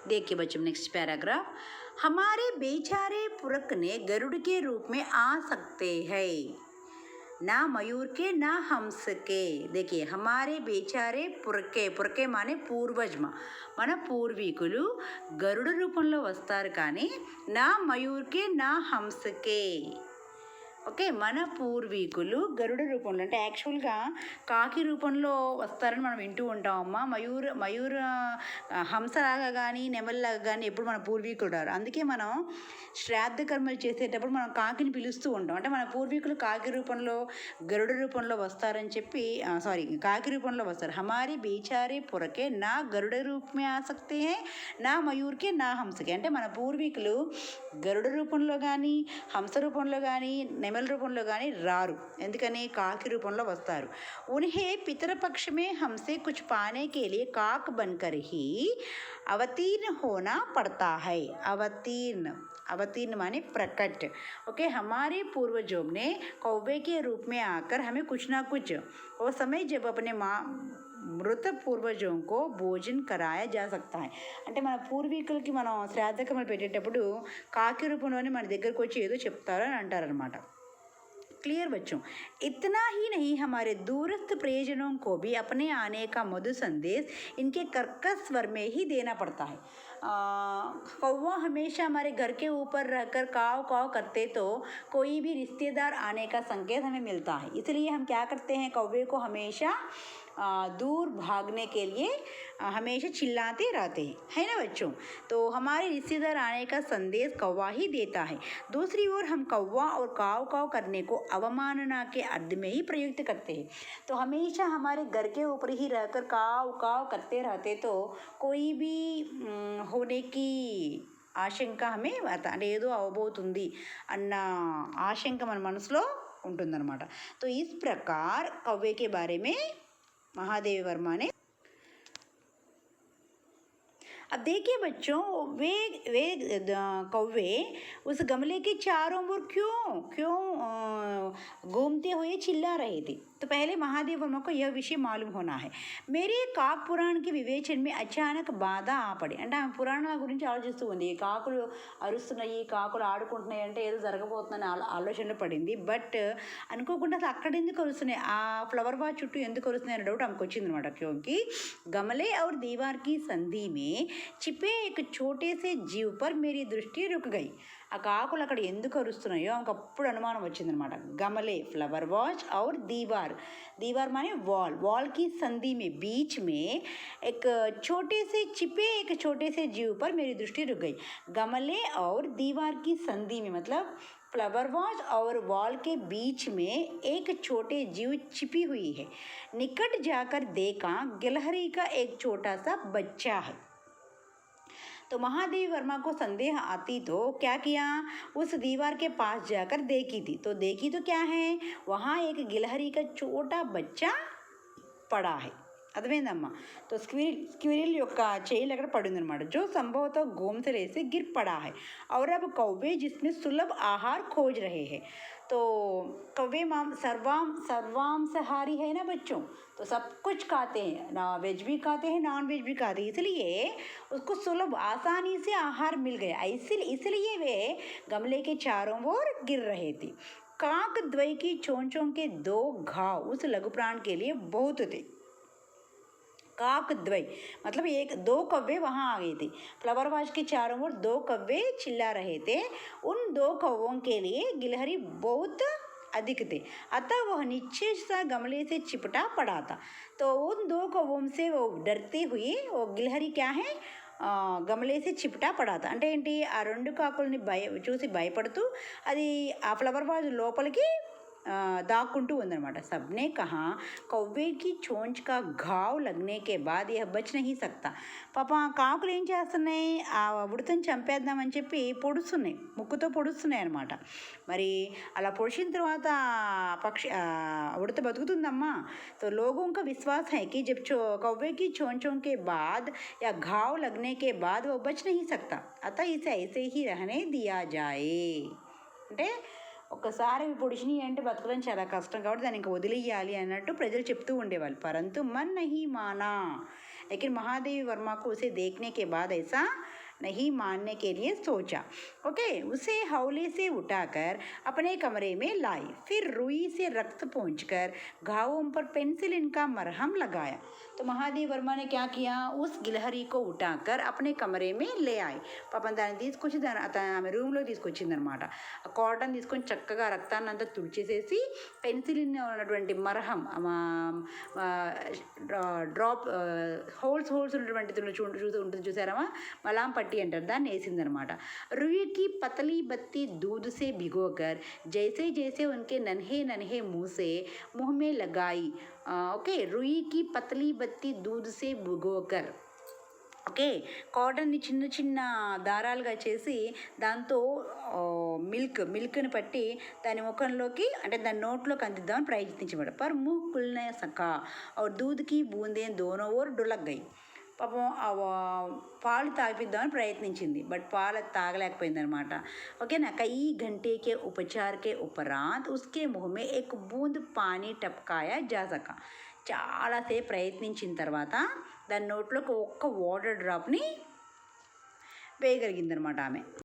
देखिए बच्चों next paragraph, हमारे बेचारे पुरखने गरुड़ के रूप में आ सकते हैं, ना मयूर के ना हंस के. देखिए हमारे बेचारे पुरके, पुरके माने పూర్వజ్ మన పూర్వీకులు గరుడ రూపంలో వస్తారు కానీ నా మయూర్కే నా హంసకే. ఓకే, మన పూర్వీకులు గరుడ రూపంలో అంటే యాక్చువల్గా కాకి రూపంలో వస్తారని మనం వింటూ ఉంటామమ్మా. మయూర హంసలాగా కానీ నెమలిలాగా కానీ ఎప్పుడు మన పూర్వీకులు రారు. అందుకే మనం శ్రాద్ధ కర్మలు చేసేటప్పుడు మనం కాకిని పిలుస్తూ ఉంటాం. అంటే మన పూర్వీకులు కాకి రూపంలో గరుడ రూపంలో వస్తారని చెప్పి కాకి రూపంలో వస్తారు. హమారి బేచారే పురకే నా గరుడ రూపమే ఆసక్తే హై, నా మయూర్కే నా హంసకే. అంటే మన పూర్వీకులు గరుడ రూపంలో కానీ హంస రూపంలో కానీ నెమలి రూపంలో కానీ రారు. ఎందుకని కాకి రూపంలో వస్తారు. उन्हें पितरपक्ष में हमसे कुछ पाने के लिए काक बनकर ही अवतीर्ण होना पड़ता है. अवतीर्ण माने प्रकट. ओके, हमारे पूर्वजों ने कौवे के रूप में आकर हमें कुछ ना कुछ वो समय जब अपने మృత పూర్వజంకో భోజన్ కరాయ జా సక్తా హై. అంటే మన పూర్వీకులకి మనం శ్రాద్ధకర్మలు పెట్టేటప్పుడు కాకి రూపంలోనే మన దగ్గరకు వచ్చి ఏదో చెప్తారు అని అంటారనమాట. क्लियर बच्चों, इतना ही नहीं हमारे दूरस्थ प्रियजनों को भी अपने आने का मधुर संदेश इनके कर्कश स्वर में ही देना पड़ता है. कौवा हमेशा हमारे घर के ऊपर रहकर काव काव करते तो कोई भी रिश्तेदार आने का संकेत हमें मिलता है. इसलिए हम क्या करते हैं, कौवे को हमेशा दूर भागने के लिए हमेशा चिल्लाते रहते हैं, है ना बच्चों. तो हमारे रिश्तेदार आने का संदेश कौवा ही देता है. दूसरी ओर हम कौवा और काव काव करने को अवमानना के अर्थ में ही प्रयुक्त करते हैं. तो हमेशा हमारे घर के ऊपर ही रहकर काव काव करते रहते तो कोई भी होने की ఆశంక హమే అంటే ఏదో అవబోతుంది అన్న ఆశంక మన మనసులో ఉంటుందన్నమాట. तो इस प्रकार कौवे के बारे में महादेवी वर्मा ने. अब देखिए बच्चों, वे कौवे उस गमले के चारों ओर क्यों घूमते हुए चिल्ला रहे थे. तो पहले महादेव वर्मा को यह विषय मालूम होना है. मेरे కాక్ పురాణ కి వివేచన में अचानक బాధ ఆపడి. అంటే ఆమె పురాణాల గురించి ఆలోచిస్తూ ఉంది. కాకులు అరుస్తున్నాయి, కాకులు ఆడుకుంటున్నాయి అంటే ఏదో జరగబోతుందని ఆలోచనలో పడింది. బట్ అనుకోకుండా అసలు అక్కడ ఎందుకు అరుస్తున్నాయి, ఆ ఫ్లవర్ వాజ్ చుట్టూ ఎందుకు అరుస్తున్నాయి అనే డౌట్ ఆమెకు వచ్చింది అనమాట. क्योंकि गमले और दीवार की संधि में छिपे एक छोटे से जीव पर मेरी दृष्टि रुक गई. ఆ కాకులు అక్కడ ఎందుకు అరుస్తున్నాయో ఆమెకు అప్పుడు అనుమానం వచ్చిందనమాట. గమలే फ्लावर वाज और दीवार माने वॉल की संधि में बीच में एक छोटे से जीव पर मेरी दृष्टि रुक गई. गमले और दीवार की संधि में मतलब फ्लावर वाज और वॉल के बीच में एक छोटे जीव छिपी हुई है. निकट जाकर देखा गिलहरी का एक छोटा सा बच्चा है. तो महादेवी वर्मा को संदेह आती तो क्या किया, उस दीवार के पास जाकर देखी तो क्या है, वहाँ एक गिलहरी का छोटा बच्चा पड़ा है. అర్థమైందమ్మా. तो स्क्विरल యొక్క చేయిలు అక్కడ పడిందనమాట. जो संभवतः घोंसले से गिर पड़ा है और अब कौवे जिसमें सुलभ आहार खोज रहे हैं. तो कौवे सर्वांसाहारी है ना बच्चों, तो सब कुछ खाते हैं, ना वेज भी खाते हैं नॉन वेज भी खाते हैं. इसलिए उसको सुलभ आसानी से आहार मिल गया. इसलिए वे गमले के चारों ओर गिर रहे थे. काक द्वय की चोंचों के 2 घाव उस लघु प्राण के लिए बहुत थे. काक द्वय मतलब 2 कौवे वहाँ आ गए थे. फ्लावर वाज के चारों ओर 2 कौवे चिल्ला रहे थे. उन 2 कौवों के लिए गिलहरी बहुत अधिक थे. अतः वह नीचे सा गमले से चिपटा पड़ा था. तो उन 2 कौवों से वो डरते हुए वो गिलहरी क्या है గమలేసి చిప్టా పడాతా. అంటే ఏంటి, ఆ 2 కాకుల్ని చూసి భయపడుతూ అది ఆ ఫ్లవర్ వాజ్ లోపలికి दाक्కుంటూ ఉందన్నమాట. सबने कहा कौवे की चोंच का घाव लगने के बाद यह बच नहीं सकता. పాప కాకులు ఏం చేస్తున్నాయి, ఆ ఉడతను చంపేద్దామని చెప్పి పొడుస్తున్నాయి, ముక్కుతో పొడుస్తున్నాయి అనమాట. మరి అలా పొడిచిన తర్వాత పక్షి ఉడత బతుకుతుందమ్మా. तो लोगों का विश्वास है कि जब कौवे की चोंचों के बाद या घाव लगने के बाद वो बच नहीं सकता, अतः इसे ऐसे ही रहने दिया जाए. అంటే ఒక్కసారి పొడిచినాయి అంటే బతకడం చాలా కష్టం కాబట్టి దాన్ని ఇంకా వదిలేయాలి అన్నట్టు ప్రజలు చెప్తూ ఉండేవాళ్ళు. పరంతు మన్ నహీ మానా, लेकिन महादेवी वर्मा को उसे देखने के बाद ऐसा नहीं मानने के लिए सोचा। ओके, उसे हौले से उठाकर अपने कमरे में लाई, फिर रुई से रक्त पोंछकर घावों पर पेंसिलिन का मरहम लगाया। तो महादेव वर्मा ने क्या किया, उस గిలహరి को उठाकर अपने कमरे में ले आए. పాపం దాన్ని తీసుకొచ్చి ఆమె రూమ్లో తీసుకొచ్చింది అనమాట. కాటన్ తీసుకొని చక్కగా రక్తాన్ని అంతా తుడిచేసేసి పెన్సిలిన్ ఉన్నటువంటి మరహం డ్రాప్ హోల్స్ ఉన్నటువంటి ఉంటుంది చూసారమ్మా, మలాం పట్టి అంటారు, దాన్ని వేసిందనమాట. रुई की पतली बत्ती दूध से भिगोकर जैसे जैसे उनके नन्हे नन्हे मुंह में लगाई. ओके, रुई की पतली बत्ती दूध से भिगोकर, ఓకే, కాటన్ని చిన్న చిన్న దారాలుగా చేసి దాంతో మిల్క్ని పట్టి దాని ముఖంలోకి అంటే దాని నోట్లోకి అందిద్దామని ప్రయత్నించబడ. పర్ ముహ్ కుల్నే సకా और दूध की बूंदें दोनों ओर ढुलक गई. పాపం పాలు తాగిపిద్దామని ప్రయత్నించింది, బట్ పాలు తాగలేకపోయింది అనమాట. ఓకేనా. कई घंटे के उपचार के उपरांत उसके मुंह में एक बूंद पानी टपकाया जा सका. చాలాసేపు ప్రయత్నించిన తర్వాత దాని నోట్లోకి ఒక్క వాటర్ డ్రాప్ని వేయగలిగిందనమాట ఆమె.